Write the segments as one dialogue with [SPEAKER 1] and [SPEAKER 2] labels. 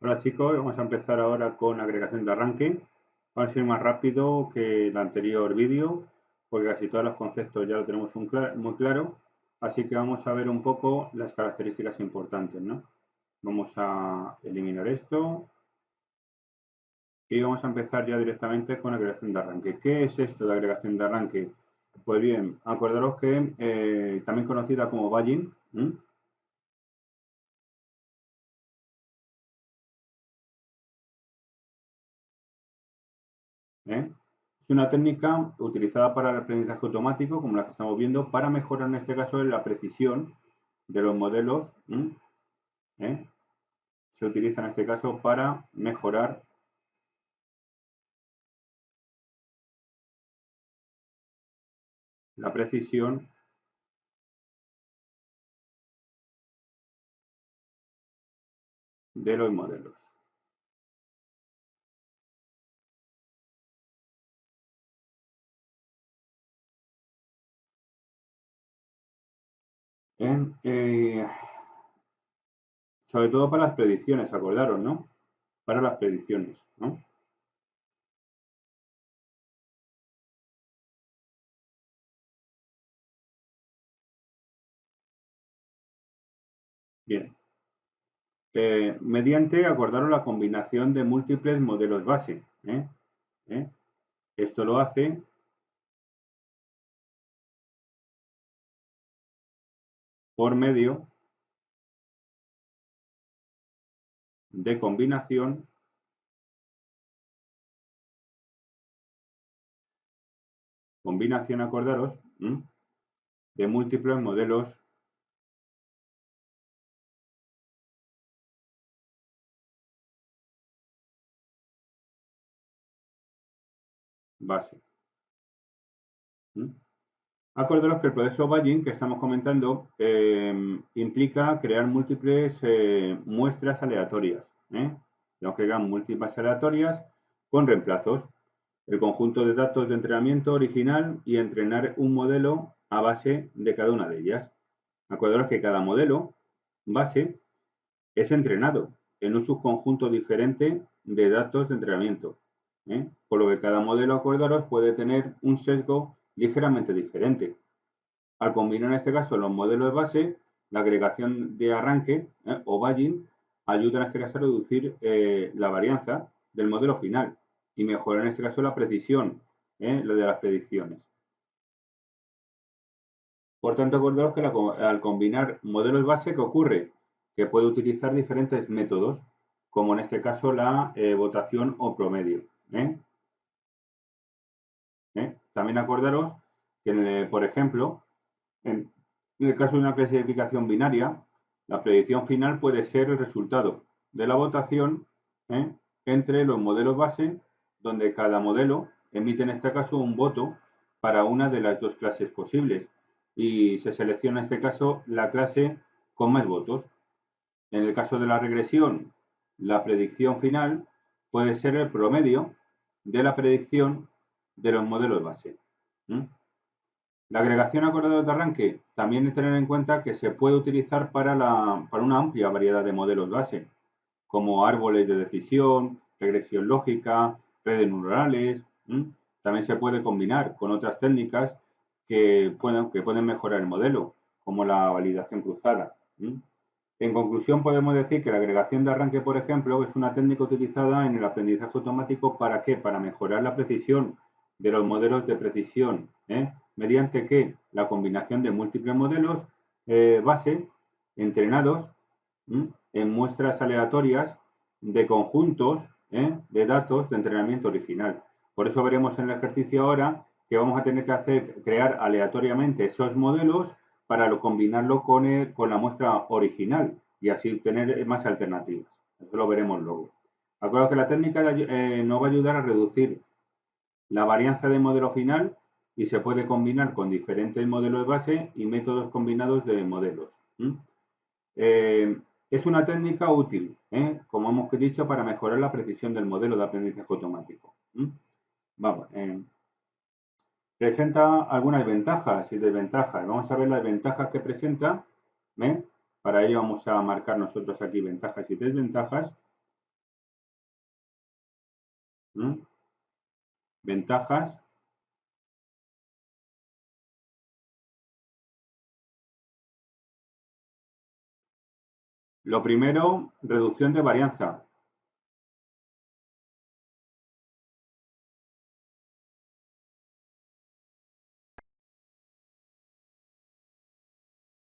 [SPEAKER 1] Hola chicos, vamos a empezar ahora con agregación de arranque. Va a ser más rápido que el anterior vídeo, porque casi todos los conceptos ya lo tenemos muy claro. Así que vamos a ver un poco las características importantes, ¿no? Vamos a eliminar esto y vamos a empezar ya directamente con agregación de arranque. ¿Qué es esto de agregación de arranque? Pues bien, acordaros que también conocida como badging, ¿eh? Es una técnica utilizada para el aprendizaje automático, como la que estamos viendo, para mejorar en este caso la precisión de los modelos. ¿Eh? Se utiliza en este caso para mejorar la precisión de los modelos. Sobre todo para las predicciones, acordaros, ¿no? Para las predicciones, ¿no? Bien. Mediante, acordaros, la combinación de múltiples modelos base. Esto lo hace por medio de combinación acordaros, de múltiples modelos base. Acordaros que el proceso Bayes que estamos comentando implica crear múltiples muestras aleatorias. Tenemos que crear múltiples aleatorias con reemplazos. El conjunto de datos de entrenamiento original y entrenar un modelo a base de cada una de ellas. Acordaros que cada modelo base es entrenado en un subconjunto diferente de datos de entrenamiento. Por lo que cada modelo, acordaros, puede tener un sesgo ligeramente diferente. Al combinar en este caso los modelos de base, la agregación de arranque o badging ayuda en este caso a reducir la varianza del modelo final y mejorar en este caso la precisión de las predicciones. Por tanto, acordaros que al combinar modelos base, ¿qué ocurre? Que puede utilizar diferentes métodos, como en este caso la votación o promedio. También acordaros que, por ejemplo, en el caso de una clasificación binaria, la predicción final puede ser el resultado de la votación entre los modelos base, donde cada modelo emite en este caso un voto para una de las dos clases posibles y se selecciona en este caso la clase con más votos. En el caso de la regresión, la predicción final puede ser el promedio de la predicción de los modelos base. La agregación a corredores de arranque también hay que tener en cuenta que se puede utilizar para una amplia variedad de modelos base, como árboles de decisión, regresión lógica, redes neuronales. También se puede combinar con otras técnicas que pueden mejorar el modelo, como la validación cruzada. En conclusión, podemos decir que la agregación de arranque, por ejemplo, es una técnica utilizada en el aprendizaje automático. ¿Para qué? Para mejorar la precisión de los modelos de precisión. ¿Mediante qué? La combinación de múltiples modelos base entrenados en muestras aleatorias de conjuntos de datos de entrenamiento original. Por eso veremos en el ejercicio ahora que vamos a tener que crear aleatoriamente esos modelos para combinarlo con la muestra original y así obtener más alternativas. Eso lo veremos luego. Acuerdo que la técnica nos va a ayudar a reducir la varianza del modelo final y se puede combinar con diferentes modelos de base y métodos combinados de modelos. Es una técnica útil, como hemos dicho, para mejorar la precisión del modelo de aprendizaje automático. Vamos, presenta algunas ventajas y desventajas. Vamos a ver las ventajas que presenta. Para ello vamos a marcar nosotros aquí ventajas y desventajas. Ventajas. Lo primero, reducción de varianza.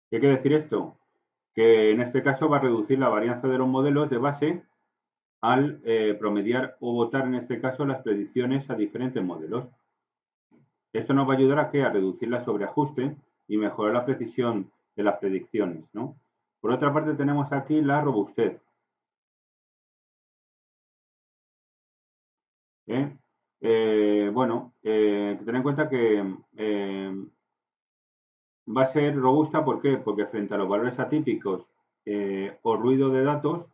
[SPEAKER 1] ¿Qué quiere decir esto? Que en este caso va a reducir la varianza de los modelos de base al promediar o votar en este caso las predicciones a diferentes modelos. Esto nos va a ayudar a reducir la sobreajuste y mejorar la precisión de las predicciones, ¿no? Por otra parte tenemos aquí la robustez. Ten en cuenta que va a ser robusta, ¿por qué? Porque frente a los valores atípicos o ruido de datos,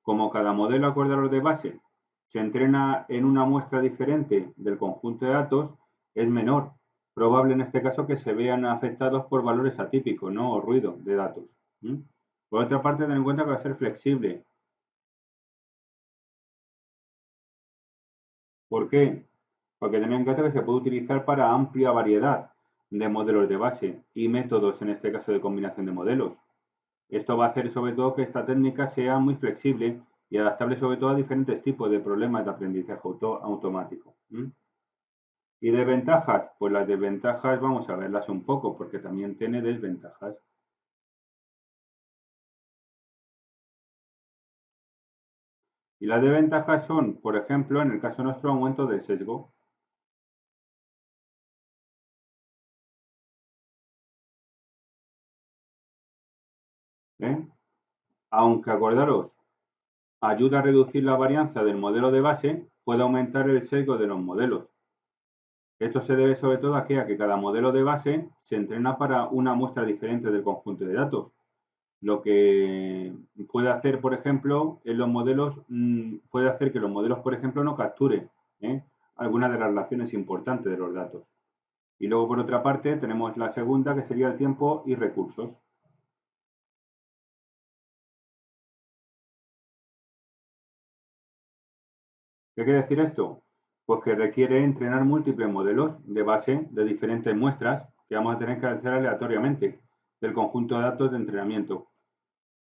[SPEAKER 1] como cada modelo acordador de base se entrena en una muestra diferente del conjunto de datos, es menor. Probable en este caso que se vean afectados por valores atípicos, ¿no? O ruido de datos. Por otra parte, ten en cuenta que va a ser flexible. ¿Por qué? Porque ten en cuenta que se puede utilizar para amplia variedad de modelos de base y métodos, en este caso de combinación de modelos. Esto va a hacer sobre todo que esta técnica sea muy flexible y adaptable sobre todo a diferentes tipos de problemas de aprendizaje automático. ¿Y desventajas? Pues las desventajas vamos a verlas un poco porque también tiene desventajas. Y las desventajas son, por ejemplo, en el caso nuestro, aumento del sesgo. Aunque acordaros, ayuda a reducir la varianza del modelo de base, puede aumentar el sesgo de los modelos. Esto se debe sobre todo a que cada modelo de base se entrena para una muestra diferente del conjunto de datos. Lo que puede hacer, por ejemplo, en los modelos, puede hacer que los modelos, por ejemplo, no capturen algunas de las relaciones importantes de los datos. Y luego, por otra parte, tenemos la segunda, que sería el tiempo y recursos. ¿Qué quiere decir esto? Pues que requiere entrenar múltiples modelos de base de diferentes muestras que vamos a tener que hacer aleatoriamente del conjunto de datos de entrenamiento.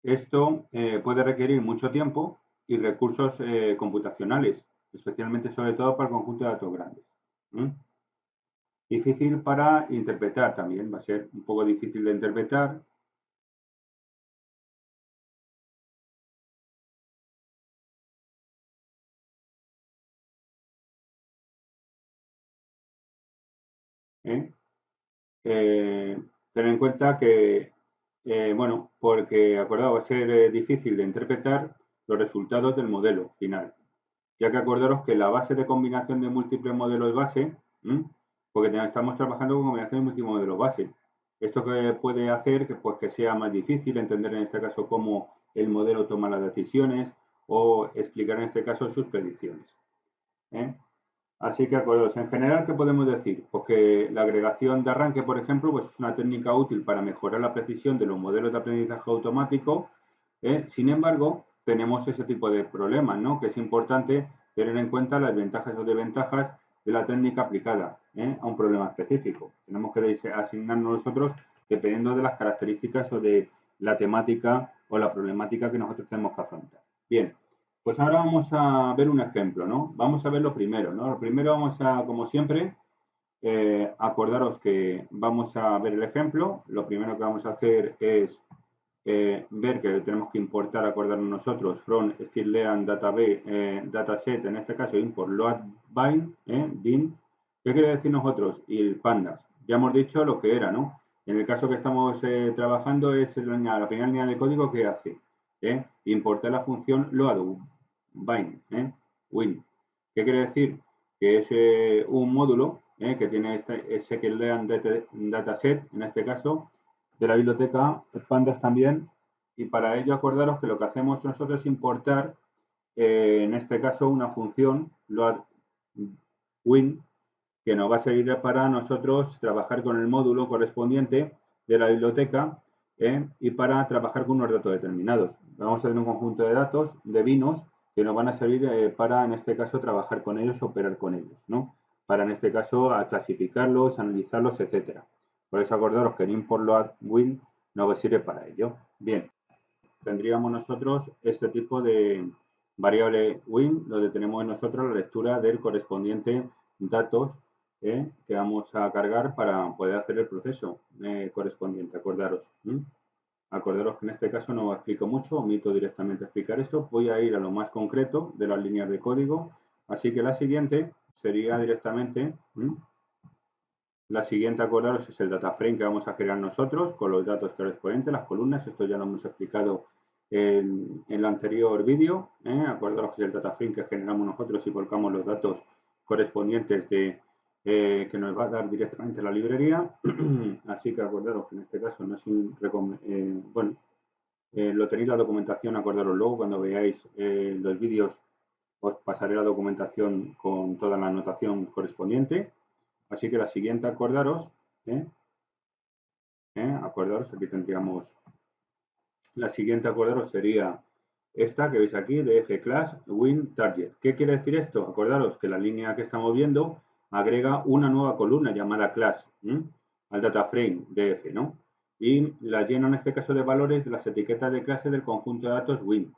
[SPEAKER 1] Esto puede requerir mucho tiempo y recursos computacionales, especialmente sobre todo para el conjunto de datos grandes. Difícil para interpretar también, va a ser un poco difícil de interpretar. Ten en cuenta que, porque, acordado, va a ser difícil de interpretar los resultados del modelo final, ya que acordaros que la base de combinación de múltiples modelos base, porque estamos trabajando con combinación de múltiples modelos base, esto que puede hacer que sea más difícil entender en este caso cómo el modelo toma las decisiones o explicar en este caso sus predicciones. Así que acordaos, en general, ¿qué podemos decir? Pues que la agregación de arranque, por ejemplo, pues es una técnica útil para mejorar la precisión de los modelos de aprendizaje automático. Sin embargo, tenemos ese tipo de problemas, ¿no? Que es importante tener en cuenta las ventajas o desventajas de la técnica aplicada a un problema específico. Tenemos que asignarnos nosotros dependiendo de las características o de la temática o la problemática que nosotros tenemos que afrontar. Bien. Pues ahora vamos a ver un ejemplo, ¿no? Vamos a ver lo primero, ¿no? Lo primero vamos a, como siempre, acordaros que vamos a ver el ejemplo. Lo primero que vamos a hacer es ver que tenemos que importar, acordarnos nosotros, from skilllearn dataset, en este caso import load bin. ¿Qué quiere decir nosotros? Y el pandas. Ya hemos dicho lo que era, ¿no? En el caso que estamos trabajando es la primera línea de código que hace. Importar la función load win. ¿Qué quiere decir? Que es un módulo que tiene este sklearn dataset, en este caso, de la biblioteca pandas también, y para ello acordaros que lo que hacemos nosotros es importar, en este caso, una función load win, que nos va a servir para nosotros trabajar con el módulo correspondiente de la biblioteca y para trabajar con unos datos determinados. Vamos a tener un conjunto de datos de vinos que nos van a servir para, en este caso, trabajar con ellos, operar con ellos, ¿no? Para, en este caso, a clasificarlos, analizarlos, etcétera. Por eso acordaros que el import load win nos sirve para ello. Bien, tendríamos nosotros este tipo de variable win, donde tenemos nosotros la lectura del correspondiente datos que vamos a cargar para poder hacer el proceso correspondiente, acordaros. Acordaros que en este caso no os explico mucho, omito directamente explicar esto, voy a ir a lo más concreto de las líneas de código, así que la siguiente sería directamente, la siguiente, acordaros, es el data frame que vamos a generar nosotros con los datos correspondientes, las columnas, esto ya lo hemos explicado en el anterior vídeo, acordaros que es el data frame que generamos nosotros y volcamos los datos correspondientes de que nos va a dar directamente la librería. Así que acordaros que en este caso no es bueno, lo tenéis la documentación, acordaros luego cuando veáis los vídeos os pasaré la documentación con toda la anotación correspondiente. Así que la siguiente, acordaros, acordaros, aquí tendríamos la siguiente, acordaros, sería esta que veis aquí de F-Class Win Target. ¿Qué quiere decir esto? Acordaros que la línea que estamos viendo agrega una nueva columna llamada class al data frame de F, ¿no? Y la llena en este caso de valores de las etiquetas de clase del conjunto de datos win,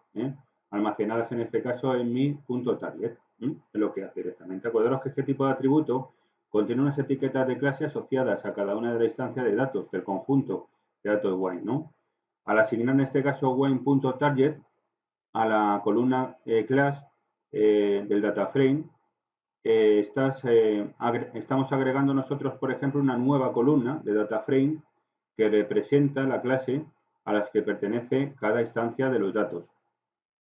[SPEAKER 1] almacenadas en este caso en mi punto target. Es lo que hace directamente. Acordaros que este tipo de atributo contiene unas etiquetas de clase asociadas a cada una de las instancias de datos del conjunto de datos wine, ¿no? Al asignar en este caso wine.target a la columna class del data frame, estamos agregando nosotros, por ejemplo, una nueva columna de data frame que representa la clase a las que pertenece cada instancia de los datos.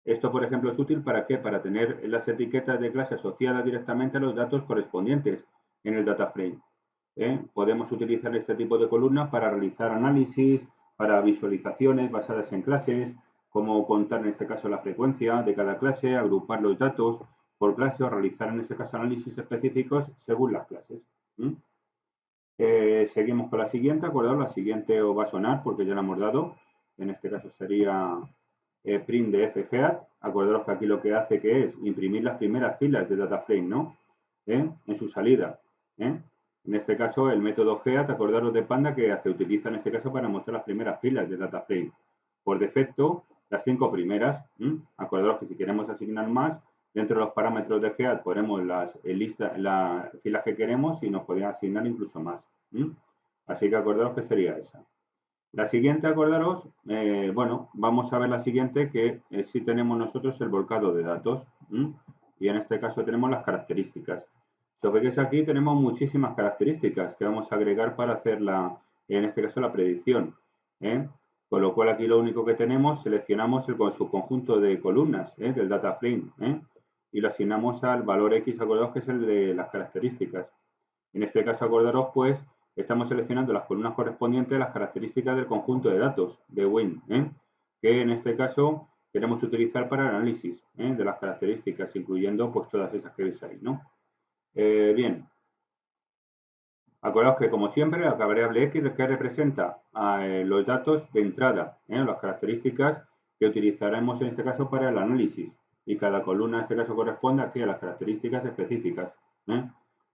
[SPEAKER 1] Esto, por ejemplo, es útil ¿para qué? Para tener las etiquetas de clase asociadas directamente a los datos correspondientes en el data frame. Podemos utilizar este tipo de columna para realizar análisis, para visualizaciones basadas en clases, como contar en este caso la frecuencia de cada clase, agrupar los datos por clase o realizar en este caso análisis específicos según las clases. Seguimos con la siguiente, ¿acordados? La siguiente os va a sonar porque ya la hemos dado. En este caso sería print de FGEAD. Acordaros que aquí lo que hace que es imprimir las primeras filas de data frame, ¿no? En su salida. En este caso, el método GEAD, acordaros de Panda, que se utiliza en este caso para mostrar las primeras filas de data frame. Por defecto, las 5 primeras. Acordaros que si queremos asignar más, dentro de los parámetros de GEAD ponemos las filas que queremos y nos podrían asignar incluso más. Así que acordaros que sería esa. La siguiente, acordaros, bueno, vamos a ver la siguiente, que si tenemos nosotros el volcado de datos. Y en este caso tenemos las características. Si os veis aquí tenemos muchísimas características que vamos a agregar para hacer en este caso la predicción. Con lo cual aquí lo único que tenemos, seleccionamos el subconjunto de columnas del data frame y lo asignamos al valor X, acordaros que es el de las características. En este caso, acordaros, pues, estamos seleccionando las columnas correspondientes a las características del conjunto de datos de WIN, que en este caso queremos utilizar para el análisis de las características, incluyendo pues todas esas que veis ahí, ¿no? Bien. Acordaos que, como siempre, la variable X que representa los datos de entrada, las características que utilizaremos en este caso para el análisis. Y cada columna en este caso corresponde aquí a las características específicas.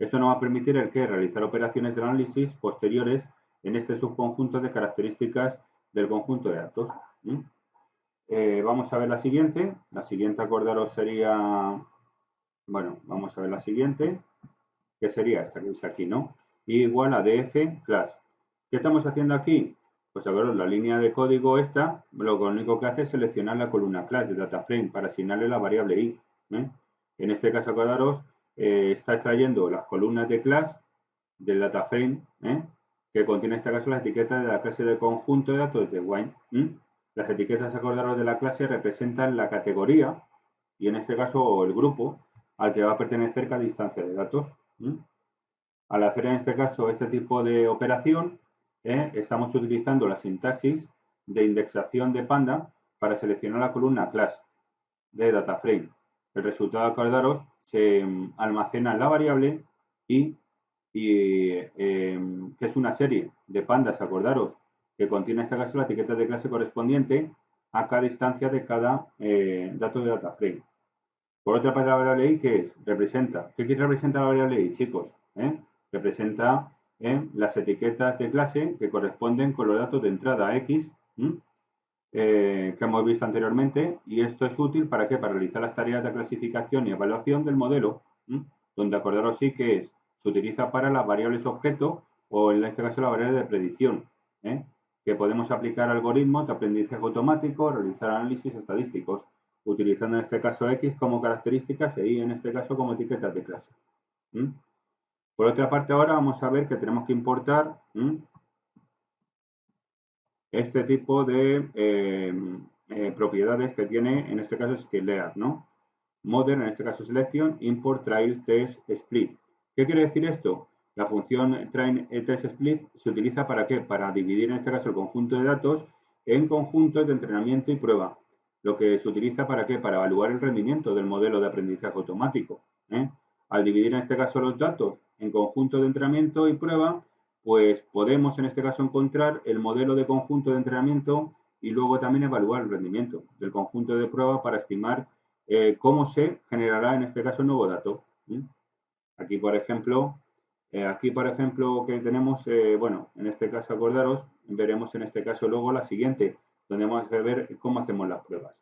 [SPEAKER 1] Esto nos va a permitir realizar operaciones de análisis posteriores en este subconjunto de características del conjunto de datos. Vamos a ver la siguiente. La siguiente, acordaros, sería... Bueno, vamos a ver la siguiente, que sería esta que veis aquí, ¿no? Igual a df class. ¿Qué estamos haciendo aquí? Pues acordaros, la línea de código esta, lo único que hace es seleccionar la columna class de data frame para asignarle la variable i. En este caso, acordaros, está extrayendo las columnas de class del data frame, que contiene en este caso las etiquetas de la clase del conjunto de datos de wine. Las etiquetas, acordaros, de la clase representan la categoría y en este caso el grupo al que va a pertenecer cada instancia de datos. Al hacer en este caso este tipo de operación, estamos utilizando la sintaxis de indexación de Panda para seleccionar la columna class de data frame. El resultado, acordaros, se almacena en la variable que es una serie de pandas, acordaros, que contiene en este caso la etiqueta de clase correspondiente a cada instancia de cada dato de data frame. Por otra parte, la variable i, ¿qué es? Representa. ¿Qué representa la variable i, chicos? Representa las etiquetas de clase que corresponden con los datos de entrada X que hemos visto anteriormente, y esto es útil ¿para qué? Para realizar las tareas de clasificación y evaluación del modelo, donde acordaros sí que es, se utiliza para las variables objeto o en este caso la variable de predicción, que podemos aplicar algoritmos de aprendizaje automático, realizar análisis estadísticos, utilizando en este caso X como características e Y en este caso como etiquetas de clase. Por otra parte, ahora vamos a ver que tenemos que importar este tipo de propiedades que tiene, en este caso, Scalear, ¿no? Modern, en este caso Selection, Import Trail Test Split. ¿Qué quiere decir esto? La función Train Test Split se utiliza ¿para qué? Para dividir, en este caso, el conjunto de datos en conjuntos de entrenamiento y prueba. Lo que se utiliza ¿para qué? Para evaluar el rendimiento del modelo de aprendizaje automático. Al dividir, en este caso, los datos en conjuntos de entrenamiento y prueba, pues podemos en este caso encontrar el modelo de conjunto de entrenamiento y luego también evaluar el rendimiento del conjunto de prueba para estimar cómo se generará en este caso el nuevo dato. Aquí, por ejemplo, que tenemos, bueno, en este caso acordaros, veremos en este caso luego la siguiente, donde vamos a ver cómo hacemos las pruebas.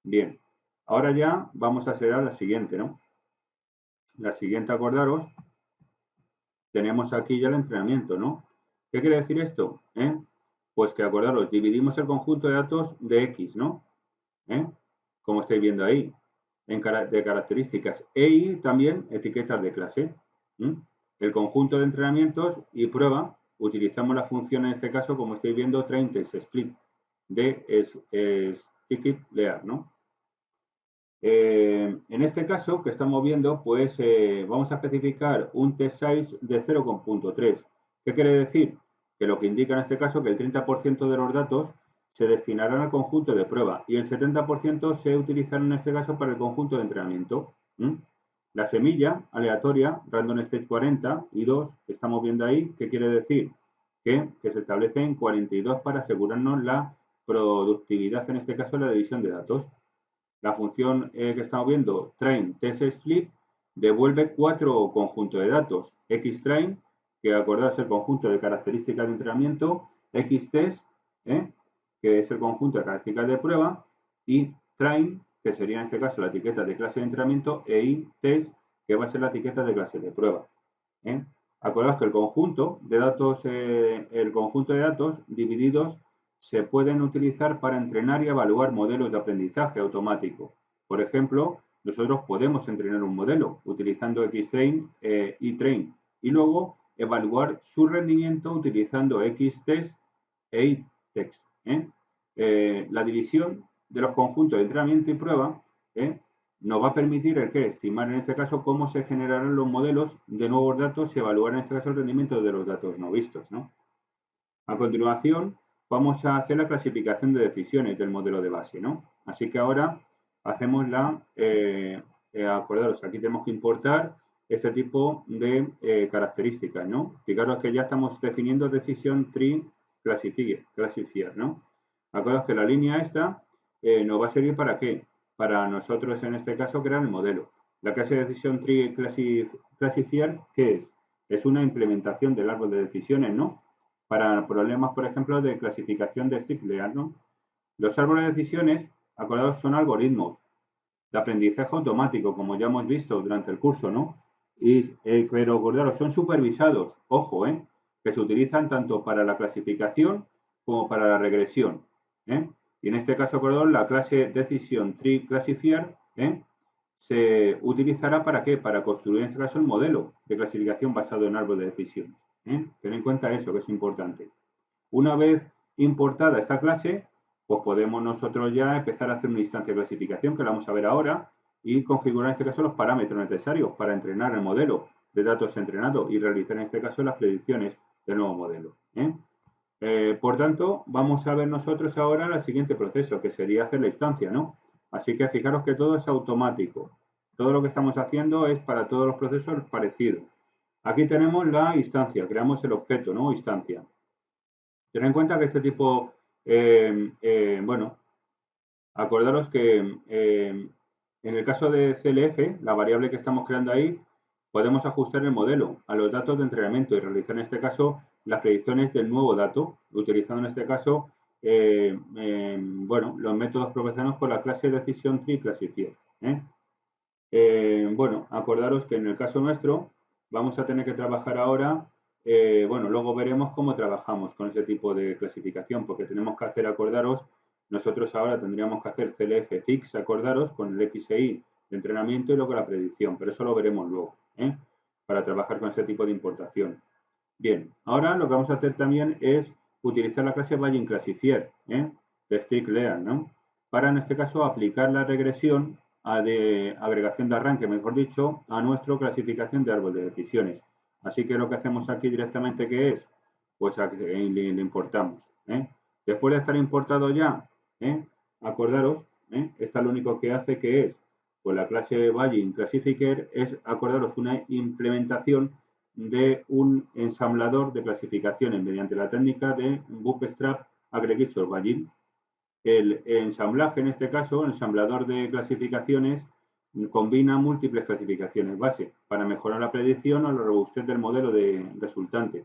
[SPEAKER 1] Bien, ahora ya vamos a hacer la siguiente, ¿no? La siguiente, acordaros, tenemos aquí ya el entrenamiento, ¿no? ¿Qué quiere decir esto? Pues que, acordaros, dividimos el conjunto de datos de X, ¿no? Como estáis viendo ahí, de características e Y también etiquetas de clase. El conjunto de entrenamientos y prueba, utilizamos la función en este caso, como estáis viendo, train test split de Scalear, ¿no? En este caso que estamos viendo, pues vamos a especificar un test size de 0,3. ¿Qué quiere decir? Que lo que indica en este caso que el 30% de los datos se destinarán al conjunto de prueba y el 70% se utilizará en este caso para el conjunto de entrenamiento. La semilla aleatoria, random state 40 y 2, que estamos viendo ahí, ¿qué quiere decir? Que se establece en 42 para asegurarnos la productividad, en este caso la división de datos. La función que estamos viendo, train test split, devuelve 4 conjuntos de datos. Xtrain, que acordaos el conjunto de características de entrenamiento, Xtest, que es el conjunto de características de prueba, y train, que sería en este caso la etiqueta de clase de entrenamiento, e itest, que va a ser la etiqueta de clase de prueba. Acordaos que el conjunto de datos divididos se pueden utilizar para entrenar y evaluar modelos de aprendizaje automático. Por ejemplo, nosotros podemos entrenar un modelo utilizando Xtrain y Train y luego evaluar su rendimiento utilizando Xtest e Itext. La división de los conjuntos de entrenamiento y prueba nos va a permitir estimar en este caso cómo se generarán los modelos de nuevos datos y evaluar en este caso el rendimiento de los datos no vistos, ¿no? A continuación, vamos a hacer la clasificación de decisiones del modelo de base, ¿no? Así que ahora hacemos acordaros, aquí tenemos que importar este tipo de características, ¿no? Fijaros que ya estamos definiendo decisión tree classifier, ¿no? Acordaos que la línea esta nos va a servir ¿para qué? Para nosotros, en este caso, crear el modelo. La clase de decisión tree classifier, ¿qué es? Es una implementación del árbol de decisiones, ¿no? Para problemas, por ejemplo, de clasificación de Scalear, ¿no? Los árboles de decisiones, acordados, son algoritmos de aprendizaje automático, como ya hemos visto durante el curso, ¿no? Pero acordaros, son supervisados, ojo, que se utilizan tanto para la clasificación como para la regresión. Y en este caso, acordaros, la clase Decision Tree Classifier se utilizará ¿para qué? Para construir en este caso el modelo de clasificación basado en árbol de decisiones. Ten en cuenta eso, que es importante. Una vez importada esta clase, pues podemos nosotros ya empezar a hacer una instancia de clasificación, que la vamos a ver ahora, y configurar en este caso los parámetros necesarios para entrenar el modelo de datos entrenado y realizar en este caso las predicciones del nuevo modelo. Por tanto, vamos a ver nosotros ahora el siguiente proceso, que sería hacer la instancia, ¿no? Así que fijaros que todo es automático. Todo lo que estamos haciendo es para todos los procesos parecido. Aquí tenemos la instancia, creamos el objeto, ¿no? Instancia. Ten en cuenta que este tipo, bueno, acordaros que En el caso de CLF, la variable que estamos creando ahí, podemos ajustar el modelo a los datos de entrenamiento y realizar en este caso las predicciones del nuevo dato, utilizando en este caso bueno, los métodos proporcionados por la clase Decision Tree Classifier. Bueno, acordaros que en el caso nuestro vamos a tener que trabajar ahora, bueno, luego veremos cómo trabajamos con ese tipo de clasificación, porque tenemos que hacer, acordaros, nosotros ahora tendríamos que hacer CLF fix, acordaros, con el X e Y de entrenamiento y luego la predicción, pero eso lo veremos luego, para trabajar con ese tipo de importación. Bien, ahora lo que vamos a hacer también es utilizar la clase Bayesian Classifier, de Strict Learn, ¿no? Para, en este caso, aplicar la regresión de agregación de arranque, mejor dicho, a nuestra clasificación de árbol de decisiones. Así que lo que hacemos aquí directamente, ¿qué es? Pues le importamos. Después de estar importado ya, acordaros, esta lo único que hace que es, pues la clase Bayesian Classifier es, acordaros, una implementación de un ensamblador de clasificaciones mediante la técnica de Bootstrap Aggregator Bayesian. El ensamblaje, en este caso, el ensamblador de clasificaciones, combina múltiples clasificaciones base para mejorar la predicción o la robustez del modelo de resultante.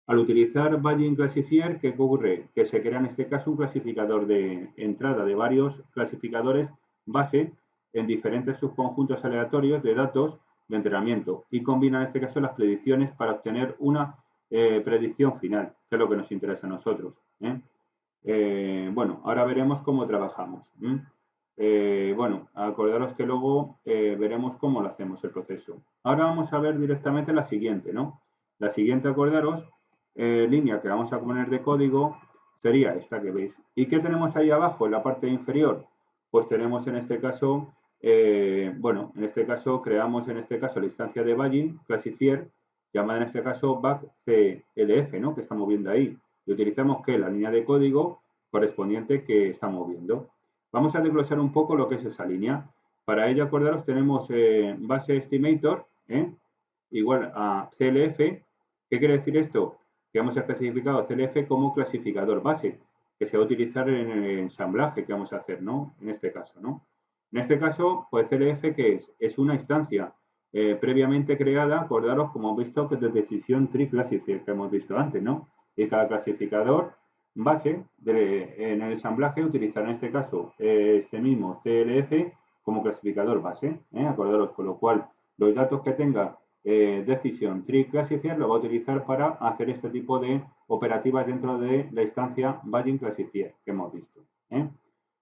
[SPEAKER 1] Al utilizar Bayesian Classifier, ¿qué ocurre? Que se crea en este caso un clasificador de entrada de varios clasificadores base en diferentes subconjuntos aleatorios de datos de entrenamiento y combina en este caso las predicciones para obtener una predicción final, que es lo que nos interesa a nosotros. Bueno, ahora veremos cómo trabajamos. Bueno, acordaros que luego veremos cómo lo hacemos el proceso. Ahora vamos a ver directamente la siguiente, ¿no? La siguiente, acordaros, línea que vamos a poner de código sería esta que veis. ¿Y qué tenemos ahí abajo en la parte inferior? Pues tenemos en este caso, bueno, en este caso creamos en este caso la instancia de Bayesian Classifier, llamada en este caso BACCLF, ¿no? Que estamos viendo ahí. Y utilizamos que la línea de código correspondiente que estamos viendo. Vamos a desglosar un poco lo que es esa línea. Para ello, acordaros, tenemos base estimator igual a CLF. ¿Qué quiere decir esto? Que hemos especificado CLF como clasificador base, que se va a utilizar en el ensamblaje que vamos a hacer, ¿no? En este caso, ¿no? En este caso, pues CLF, ¿qué es? Es una instancia previamente creada, acordaros, como hemos visto, que es de Decision Tree Classifier, que hemos visto antes, ¿no? Y cada clasificador base en el ensamblaje utilizará en este caso este mismo CLF como clasificador base, acordaros, con lo cual los datos que tenga Decision Tree Classifier lo va a utilizar para hacer este tipo de operativas dentro de la instancia Bayesian Classifier que hemos visto.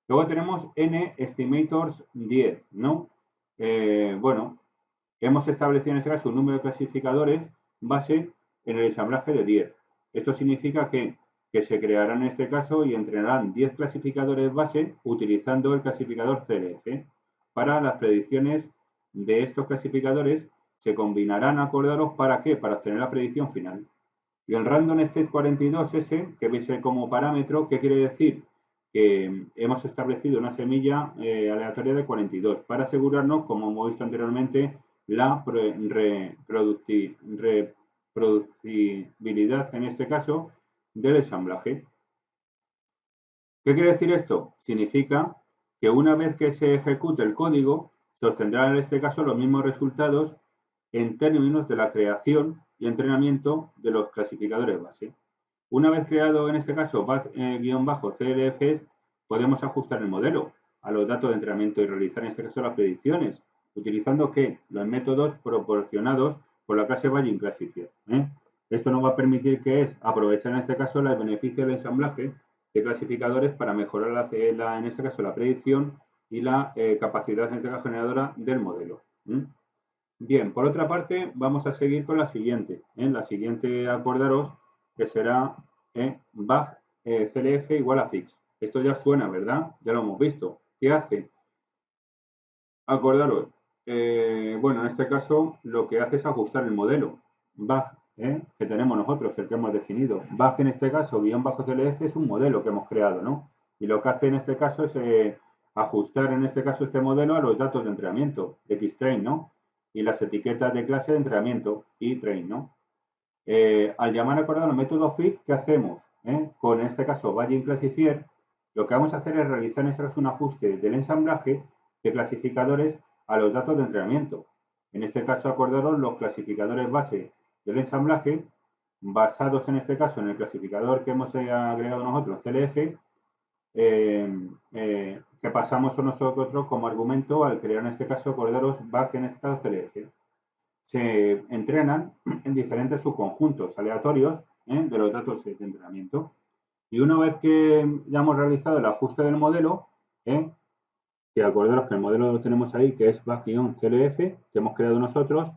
[SPEAKER 1] Luego tenemos NEstimators 10, ¿no? Bueno, hemos establecido en este caso un número de clasificadores base en el ensamblaje de 10. Esto significa que se crearán en este caso y entrenarán 10 clasificadores base utilizando el clasificador CLF. Para las predicciones de estos clasificadores se combinarán, acordaros, ¿para qué? Para obtener la predicción final. Y el random state 42 ese, que veis como parámetro, ¿qué quiere decir? Que hemos establecido una semilla aleatoria de 42 para asegurarnos, como hemos visto anteriormente, la reproducibilidad, en este caso, del ensamblaje. ¿Qué quiere decir esto? Significa que una vez que se ejecute el código, se obtendrán en este caso los mismos resultados en términos de la creación y entrenamiento de los clasificadores base. Una vez creado en este caso BAT-CLF, podemos ajustar el modelo a los datos de entrenamiento y realizar en este caso las predicciones, utilizando ¿qué? Los métodos proporcionados por la clase Bayesian Classifier. Esto nos va a permitir que es aprovechar en este caso el beneficio del ensamblaje de clasificadores para mejorar en este caso la predicción y la capacidad en este caso generadora del modelo. Bien, por otra parte vamos a seguir con la siguiente. La siguiente, acordaros, que será BAG CLF igual a fix. Esto ya suena, ¿verdad? Ya lo hemos visto. ¿Qué hace? Acordaros, bueno, en este caso lo que hace es ajustar el modelo. BAG que tenemos nosotros, el que hemos definido. BAG en este caso, guión bajo CLF, es un modelo que hemos creado, ¿no? Y lo que hace en este caso es ajustar en este caso este modelo a los datos de entrenamiento, XTrain, ¿no? Y las etiquetas de clase de entrenamiento, train, ¿no? Al llamar, acordado el método fit, ¿qué hacemos? Con en este caso Bayesian Classifier, lo que vamos a hacer es realizar en este caso un ajuste del ensamblaje de clasificadores a los datos de entrenamiento. En este caso, acordaros los clasificadores base del ensamblaje, basados en este caso en el clasificador que hemos agregado nosotros, CLF, que pasamos a nosotros como argumento al crear en este caso, acordaros, back en este caso CLF. Se entrenan en diferentes subconjuntos aleatorios de los datos de entrenamiento. Y una vez que ya hemos realizado el ajuste del modelo, que acordaros que el modelo lo tenemos ahí, que es back-clf, que hemos creado nosotros,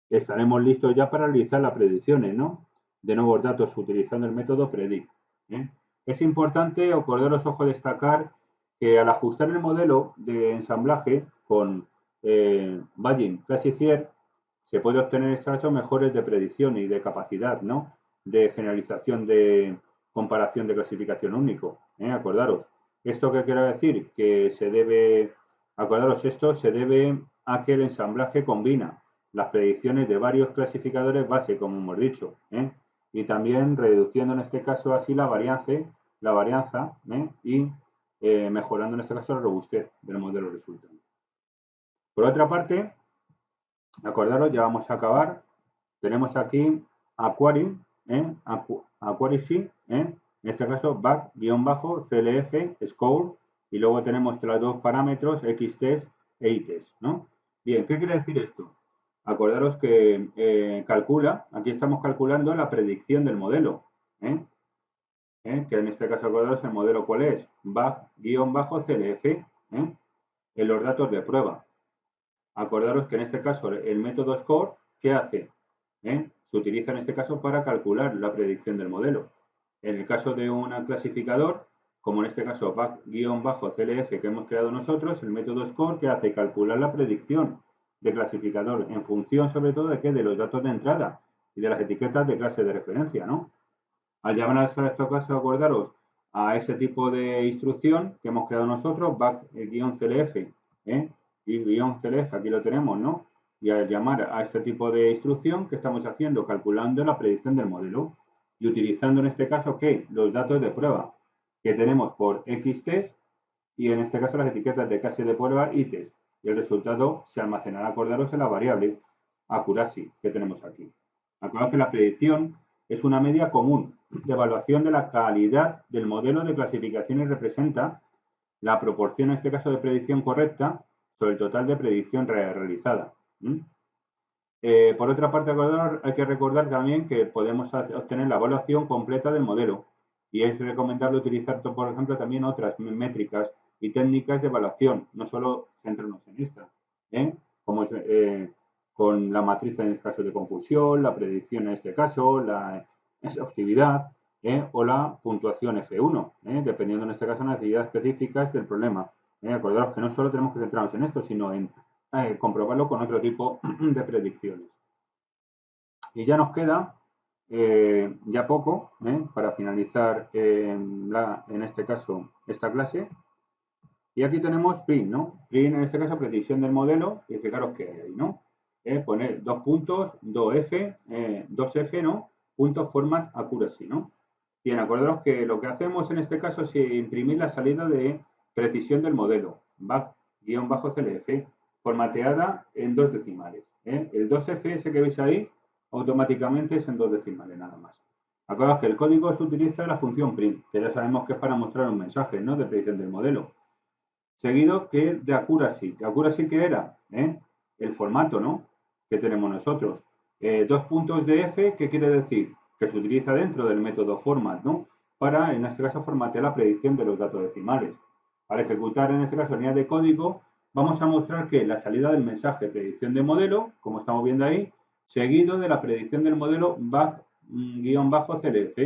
[SPEAKER 1] estaremos listos ya para realizar las predicciones, ¿no?, de nuevos datos utilizando el método predict. Es importante, acordaros, ojo, destacar que al ajustar el modelo de ensamblaje con Bayesian Classifier, se puede obtener estos mejores de predicción y de capacidad, ¿no?, de generalización de comparación de clasificación único. Acordaros. ¿Esto qué quiere decir? Que se debe, acordaros, esto se debe a que el ensamblaje combina las predicciones de varios clasificadores base, como hemos dicho, y también reduciendo en este caso así la varianza y mejorando en este caso la robustez del modelo resultante. Por otra parte, acordaros, ya vamos a acabar. Tenemos aquí Aquari, Aquaricy, en este caso back-clf score, y luego tenemos los dos parámetros xtest e itest, ¿no? Bien, ¿qué quiere decir esto? Acordaros que calcula, aquí estamos calculando la predicción del modelo, que en este caso, acordaros, el modelo ¿cuál es? back-clf, en los datos de prueba. Acordaros que en este caso el método score, ¿qué hace? Se utiliza en este caso para calcular la predicción del modelo. En el caso de un clasificador, como en este caso back-clf que hemos creado nosotros, el método score, ¿qué hace? Calcular la predicción de clasificador en función sobre todo de qué, de los datos de entrada y de las etiquetas de clase de referencia, ¿no? Al llamar a este caso, acordaros a ese tipo de instrucción que hemos creado nosotros, back-clf, y -clf, aquí lo tenemos, ¿no? Y al llamar a este tipo de instrucción, ¿qué estamos haciendo? Calculando la predicción del modelo y utilizando en este caso, ¿qué? Los datos de prueba que tenemos por xtest y en este caso las etiquetas de clase de prueba itest. Y el resultado se almacenará, acordaros, en la variable accuracy que tenemos aquí. Acordaos que la predicción es una media común de evaluación de la calidad del modelo de clasificación y representa la proporción, en este caso, de predicción correcta sobre el total de predicción realizada. Por otra parte, hay que recordar también que podemos obtener la evaluación completa del modelo y es recomendable utilizar, por ejemplo, también otras métricas y técnicas de evaluación, no solo centrarnos en esta, como es con la matriz en el caso de confusión, la predicción en este caso, la exhaustividad o la puntuación F1, dependiendo en este caso de las necesidades específicas del problema. Acordaros que no solo tenemos que centrarnos en esto, sino en comprobarlo con otro tipo de predicciones. Y ya nos queda ya poco para finalizar en este caso esta clase. Y aquí tenemos print, ¿no? Print en este caso predicción del modelo, y fijaros que hay ahí, ¿no? Poner 2 puntos, 2F, ¿no? Punto format accuracy, ¿no? Bien, acordaros que lo que hacemos en este caso es imprimir la salida de precisión del modelo, back-clf, formateada en 2 decimales. El 2F ese que veis ahí, automáticamente es en 2 decimales nada más. Acordaos que el código se utiliza la función print, que ya sabemos que es para mostrar un mensaje, ¿no?, de predicción del modelo. Seguido que de accuracy. ¿Accuracy qué era? El formato, ¿no?, que tenemos nosotros. 2 puntos de F, ¿qué quiere decir? Que se utiliza dentro del método format, ¿no?, para, en este caso, formatear la predicción de los datos decimales. Al ejecutar, en este caso, línea de código, vamos a mostrar que la salida del mensaje predicción de modelo, como estamos viendo ahí, seguido de la predicción del modelo back-clf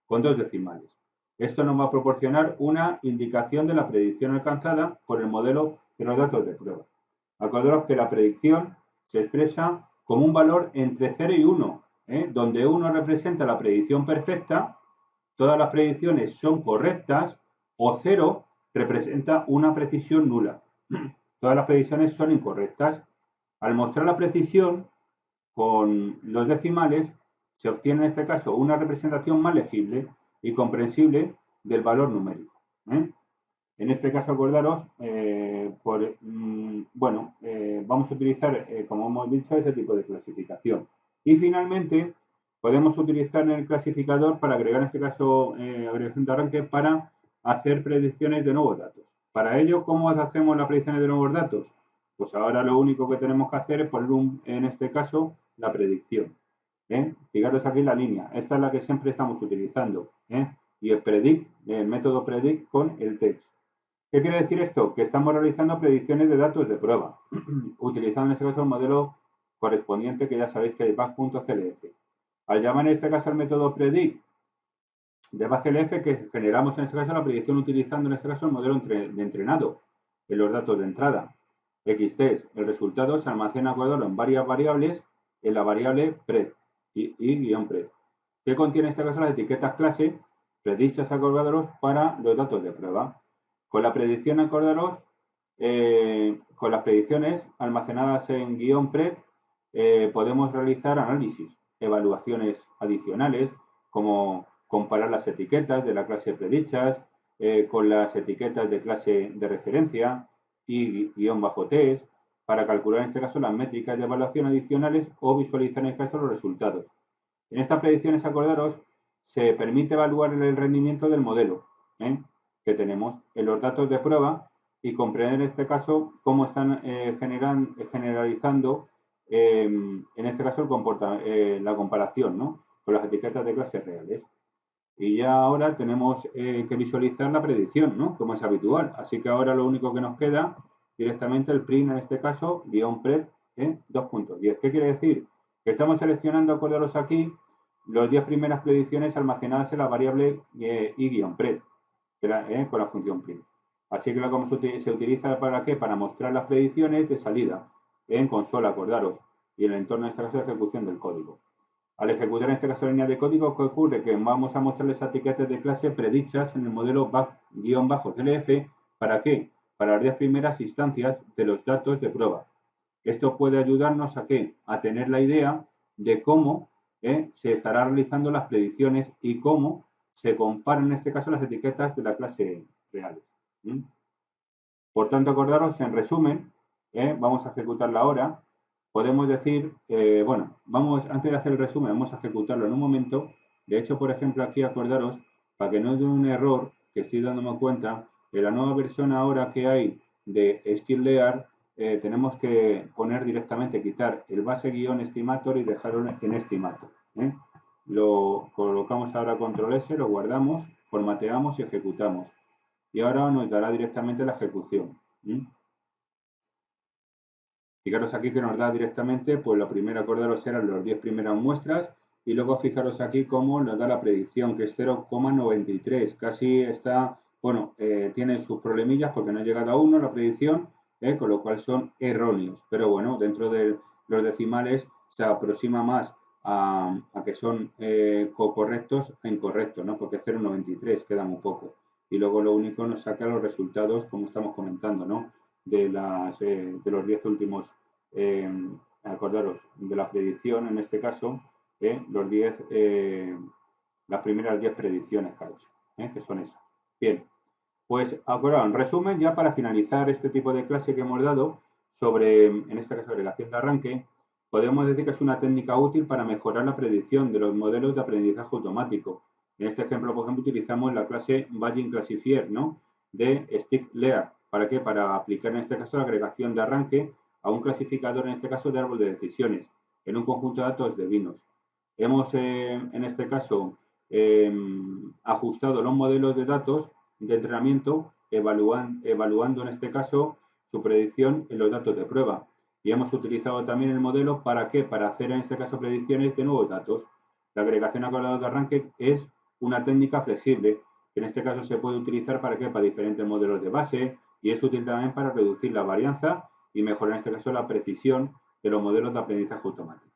[SPEAKER 1] con 2 decimales. Esto nos va a proporcionar una indicación de la predicción alcanzada por el modelo de los datos de prueba. Acordaros que la predicción se expresa como un valor entre 0 y 1, donde 1 representa la predicción perfecta, todas las predicciones son correctas, o 0 representa una precisión nula. Todas las predicciones son incorrectas. Al mostrar la precisión con los decimales, se obtiene en este caso una representación más legible y comprensible del valor numérico. En este caso, acordaros, vamos a utilizar, como hemos dicho, ese tipo de clasificación. Y finalmente, podemos utilizar en el clasificador para agregar, en este caso, agregación de arranque para hacer predicciones de nuevos datos. Para ello, ¿cómo hacemos las predicciones de nuevos datos? Pues ahora lo único que tenemos que hacer es poner, en este caso, la predicción. Fijaros aquí la línea. Esta es la que siempre estamos utilizando. Y el método predict con el text. ¿Qué quiere decir esto? Que estamos realizando predicciones de datos de prueba, utilizando en este caso el modelo correspondiente que ya sabéis que es base.clf. Al llamar en este caso el método predict de base.clf, que generamos en este caso la predicción utilizando en este caso el modelo de entrenado en los datos de entrada. XTEST, el resultado se almacena en varias variables en la variable pred y -pred, que contiene en este caso las etiquetas clase predichas acordaros para los datos de prueba. Con la predicción, acordaros, con las predicciones almacenadas en -pred, podemos realizar análisis, evaluaciones adicionales, como comparar las etiquetas de la clase predichas con las etiquetas de clase de referencia y -test, para calcular en este caso las métricas de evaluación adicionales o visualizar en este caso los resultados. En estas predicciones, acordaros, se permite evaluar el rendimiento del modelo que tenemos en los datos de prueba y comprender en este caso cómo están generalizando en este caso la comparación, ¿no?, con las etiquetas de clases reales. Y ya ahora tenemos que visualizar la predicción, ¿no?, como es habitual. Así que ahora lo único que nos queda directamente el print, en este caso, -pred 2.10. ¿Qué quiere decir? Que estamos seleccionando, acordaros aquí, las 10 primeras predicciones almacenadas en la variable i-pred, con la función print. Así que lo que se utiliza ¿para qué? Para mostrar las predicciones de salida en consola, acordaros, y en el entorno, en este caso, de ejecución del código. Al ejecutar en este caso la línea de código, ¿qué ocurre? Que vamos a mostrarles etiquetas de clase predichas en el modelo -clf. ¿Para qué? Para las 10 primeras instancias de los datos de prueba. Esto puede ayudarnos a ¿qué? A tener la idea de cómo se estará realizando las predicciones y cómo se comparan en este caso las etiquetas de la clase reales. Por tanto, acordaros, en resumen, vamos a ejecutarla ahora. Podemos decir, antes de hacer el resumen, vamos a ejecutarlo en un momento. De hecho, por ejemplo, aquí acordaros, para que no dé un error, que estoy dándome cuenta, de la nueva versión ahora que hay de SkillLear, tenemos que poner directamente, quitar el base-estimator y dejarlo en estimator. Lo colocamos ahora control S, lo guardamos, formateamos y ejecutamos. Y ahora nos dará directamente la ejecución. Fijaros aquí que nos da directamente, pues la primera, acordaros, eran las 10 primeras muestras, y luego fijaros aquí cómo nos da la predicción, que es 0,93, casi está, tiene sus problemillas porque no ha llegado a 1 la predicción, con lo cual son erróneos, pero bueno, dentro de los decimales se aproxima más a que son correctos a incorrectos, ¿no?, porque 0,93 queda muy poco, y luego lo único nos saca los resultados, como estamos comentando, ¿no?, de los 10 últimos, acordaros, de la predicción, en este caso, las primeras 10 predicciones que ha hecho, que son esas. Bien, pues acordaros, en resumen, ya para finalizar este tipo de clase que hemos dado sobre, en este caso, agregación de arranque, podemos decir que es una técnica útil para mejorar la predicción de los modelos de aprendizaje automático. En este ejemplo, por ejemplo, utilizamos la clase Bayesian Classifier, ¿no?, de SkillLear. ¿Para qué? Para aplicar en este caso la agregación de arranque a un clasificador, en este caso de árbol de decisiones, en un conjunto de datos de binos. Hemos, en este caso, ajustado los modelos de datos de entrenamiento, evaluando en este caso su predicción en los datos de prueba. Y hemos utilizado también el modelo ¿para qué? Para hacer en este caso predicciones de nuevos datos. La agregación a calculador de arranque es una técnica flexible, que en este caso se puede utilizar ¿para qué? Para diferentes modelos de base, y es útil también para reducir la varianza y mejorar en este caso la precisión de los modelos de aprendizaje automático.